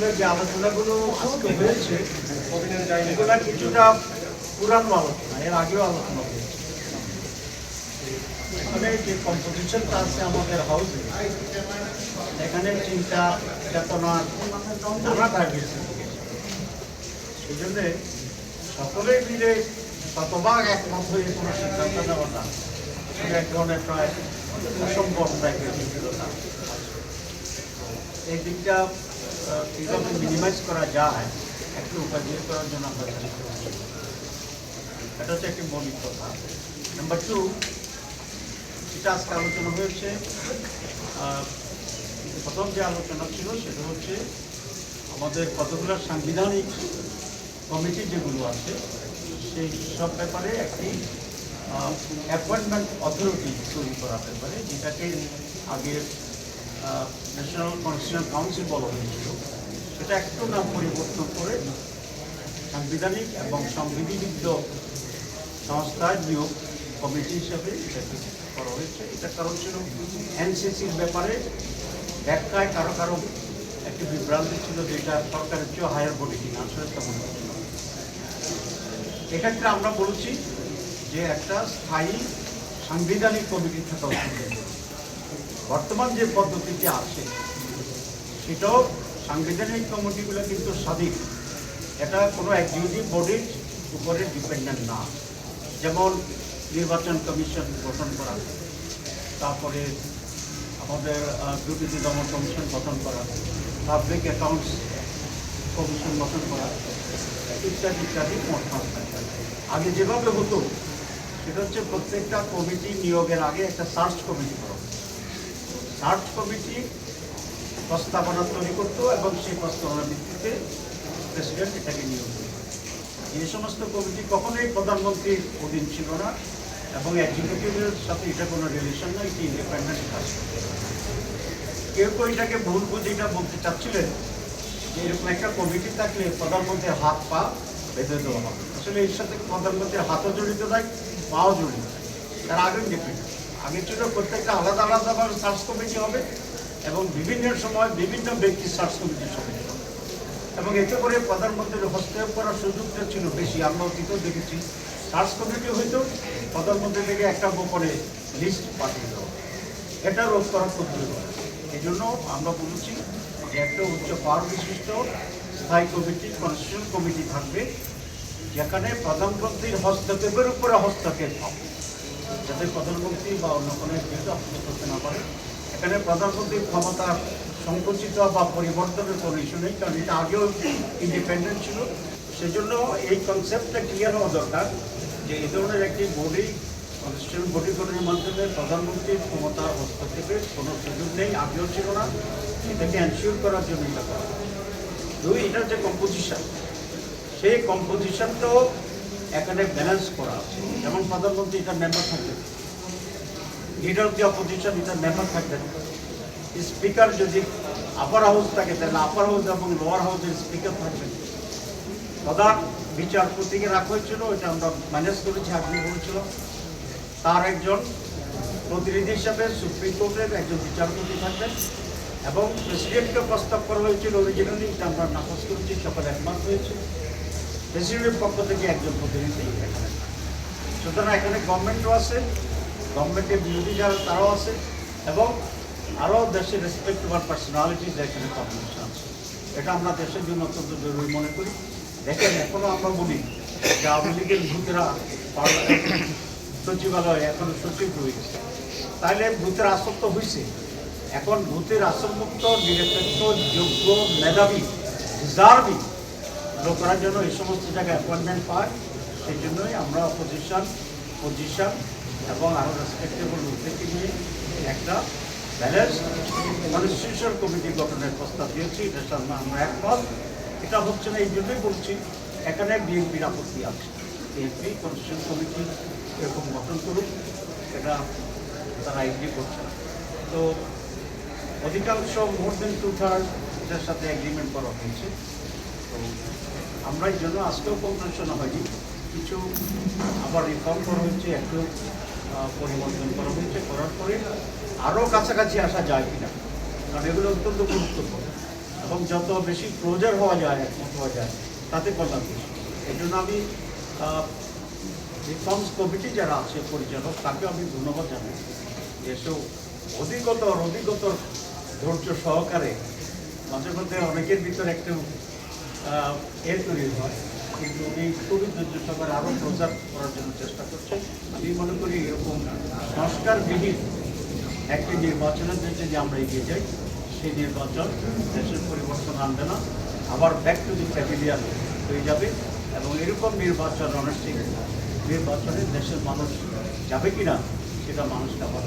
আসলে যে আলোচনাগুলো আজকে হয়েছে এগুলো কিছুটা পুরানো আলোচনা, এর আগেও আলোচনা হয়েছে। এখানে যে কম্পোজিশনটা আছে আমাদের হাউসে, এখানে চিন্তা চেতনা নানা ডাইভার্সিটি, সেই জন্যে সকলে মিলে শতভাগ একমত হয়ে কোনো সিদ্ধান্ত নেওয়াটা সেটা এক ধরনের প্রায় অসম্ভব টাইপের জটিলতা। এই দিকটা কীভাবে মিনিমাইজ করা যায় একটু উপার্জন করার জন্য আমরা চেষ্টা করছি। এটা হচ্ছে একটি মৌলিক কথা। নাম্বার 2, যেটা আজকে আলোচনা হয়েছে, প্রথম যে আলোচনা ছিল সেটা হচ্ছে আমাদের কতগুলো সাংবিধানিক কমিটি যেগুলো আছে সেই সব ব্যাপারে একটি অ্যাপয়েন্টমেন্ট অথরিটি তৈরি করার ব্যাপারে, যেটাকে আগে ন্যাশনাল কনস্টিটিউশনাল কাউন্সিল বলা হয়েছিল, সেটা একটু নাম পরিবর্তন করে সাংবিধানিক এবং সংবিধিবদ্ধ সংস্থার নিয়োগ কমিটি হিসাবে এটাকে করা হয়েছে। এটার কারণ ছিল এনসিসির ব্যাপারে ব্যাখ্যায় কারো কারো একটি বিভ্রান্তি ছিল, যেটা সরকারের চেয়েও হায়ার বডি কিনা, আসলে তেমন ছিল। এক্ষেত্রে আমরা বলছি যে একটা স্থায়ী সাংবিধানিক কমিটি থাকা উচিত। বর্তমান যে পদ্ধতিতে আছে সেটাও সাংবিধানিক কমিটিগুলো কিন্তু স্বাধীন, এটা কোনো এক্সিকিউটিভ বডির উপরে ডিপেন্ডেন্ট না। যেমন নির্বাচন কমিশন গঠন করা, তারপরে আমাদের দুর্নীতি দমন কমিশন গঠন করা, পাবলিক অ্যাকাউন্টস কমিশন গঠন করা, ইত্যাদি ইত্যাদি মোট আগে যেভাবে হতো সেটা হচ্ছে প্রত্যেকটা কমিটি নিয়োগের আগে একটা সার্চ কমিটি করা হতো। সার্চ কমিটি প্রস্তাবনা তৈরি করতো এবং সেই প্রস্তাবনার ভিত্তিতে প্রেসিডেন্ট এটাকে নিয়োগ করত। এই সমস্ত কমিটি কখনোই প্রধানমন্ত্রীর অধীন ছিল না এবং এক্সিকিউটিভের সাথে এটা কোনো রিলেশন না, এটি ইন্ডিপেন্ডেন্ট কাজ করত। কেউ কেউ এটাকে ভুল বুঝে এটা বলতে চাচ্ছিলেন যে এরকম একটা কমিটি থাকলে প্রধানমন্ত্রীর হাত পা বেঁধে দেওয়া হবে। আসলে এর সাথে প্রধানমন্ত্রীর হাতও জড়িত নাই, পাও জড়িত নাই। তার আগে ডিপেন্ডেন্ট আগে ছিল প্রত্যেকটা আলাদা আলাদাভাবে সার্চ কমিটি হবে এবং বিভিন্ন সময় বিভিন্ন ব্যক্তির সার্চ কমিটির সদস্য হবে এবং এতে করে প্রধানমন্ত্রীর হস্তক্ষেপ করার সুযোগটা ছিল বেশি। আমরা অতীতেও দেখেছি সার্চ কমিটি হয়তো প্রধানমন্ত্রী থেকে একটা গোপনে লিস্ট পাঠিয়ে দেওয়া, এটা রোধ করার পদ্ধতি। এই জন্য আমরা বলেছি যে একটা উচ্চ পাওয়ার বিশিষ্ট স্থায়ী কমিটি, কনস্টিটিউশন কমিটি থাকবে, যেখানে প্রধানমন্ত্রীর হস্তক্ষেপের উপরে হস্তক্ষেপ হবে, যাতে প্রধানমন্ত্রী বা অন্য কোনো কিছু হস্তক্ষেপ করতে না পারে। এখানে প্রধানমন্ত্রীর ক্ষমতা সংকুচিত বা পরিবর্তনের কোনো ইস্যু নেই, কারণ এটা আগেও ইন্ডিপেন্ডেন্ট ছিল। সেজন্য এই কনসেপ্টটা ক্লিয়ার হওয়া দরকার যে এই ধরনের একটি বডি, কনস্টিটিউশন বডি গঠনের মাধ্যমে প্রধানমন্ত্রীর ক্ষমতা হস্তক্ষেপের কোনো সুযোগ নেই, আগেও ছিল না। এটাকে এনশিওর করার জন্য এটা করা। 2, এটার যে কম্পোজিশন, সেই কম্পোজিশনটাও এখানে ব্যালেন্স করা আছে। যেমন প্রধানমন্ত্রী এটার মেম্বার থাকবেন, লিডার অফ দি অপোজিশন এটার মেম্বার থাকবেন, স্পিকার যদি আপার হাউস থাকে তাহলে আপার হাউস এবং লোয়ার হাউসের স্পিকার থাকবেন। প্রধান বিচারপতিকে রাখা হয়েছিল, এটা আমরা ম্যানেজ করেছি, আপনি বলছিল। তার একজন প্রতিনিধি হিসাবে সুপ্রিম কোর্টের একজন বিচারপতি থাকবেন এবং প্রেসিডেন্টকে প্রস্তাব করা হয়েছিল অরিজিনালি, এটা আমরা নাকচ করেছি, সকলে একমত হয়েছে। প্রেসিডেন্টের পক্ষ থেকে একজন প্রতিনিধি এখানে। সুতরাং এখানে গভর্নমেন্টও আছে, গভর্নমেন্টের বিরোধী যারা তারাও আছে এবং আরও দেশের রেসপেক্টেবল পার্সোনালিটিস এখানে কম্বিনেশন আছে। এটা আমরা দেশের জন্য অত্যন্ত জরুরি মনে করি। দেখেন, এখনও আমরা বলি যে আওয়ামী লীগের ভূতেরা সচিবালয় এখনো সচিব রয়েছে, তাইলে ভূতের আসক্ত হয়েছে। এখন ভূতের আসনমুক্ত, নিরপেক্ষ, যোগ্য, মেধাবী, ডিজার্ভিং লোকের জন্য এই সমস্ত জায়গায় অ্যাপয়েন্টমেন্ট পায়। সেই জন্যই আমরা পজিশন এবং আরও রেসপেক্টেবল লোকদেরকে নিয়ে একটা ব্যালেন্স কনস্টিটিউশন কমিটি গঠনের প্রস্তাব দিয়েছি। এটার সামনে আমরা একমত। এটা হচ্ছে না, এই জন্যই বলছি এখানে বিএনপির আপত্তি আছে। বিএনপি কনস্টিটিউশন কমিটি এরকম গঠন করুক, এটা তারা এগ্রি করছে না। তো অধিকাংশ মোর দেন 2/3 এটার সাথে এগ্রিমেন্ট করা হয়েছে। তো আমরা এই জন্য আজকেও কনফারেন্সন হয়নি, কিছু আবার রিফর্ম করা হয়েছে, একটু পরিবর্তন করা হয়েছে। করার পরে আরও কাছাকাছি আসা যায় কিনা, কারণ এগুলো অত্যন্ত গুরুত্বপূর্ণ। এবং যত বেশি ক্লোজার হওয়া যায়, একমত হওয়া যায়, তাতে কল্যাণ বেশি। এই জন্য আমি রিফর্মস কমিটি যারা আছে পরিচালক, তাকে আমি ধন্যবাদ জানাই যে সব অধিকতর ধৈর্য সহকারে মাঝে মধ্যে অনেকের ভিতরে একটু তৈরি হয়, কিন্তু এই খুবই ধৈর্য সহকারে আরও প্রচার করার জন্য চেষ্টা করছে। আমি মনে করি এরকম সংস্কারবিহীন একটি নির্বাচনের জন্য যে আমরা এগিয়ে যাই, সেই নির্বাচন দেশের পরিবর্তন আনবে না, আবার ব্যাক টু দি প্যাভিলিয়ান হয়ে যাবে। এবং এরকম নির্বাচন অনেক নির্বাচনে দেশের মানুষ যাবে কিনা সেটা মানুষকে আবার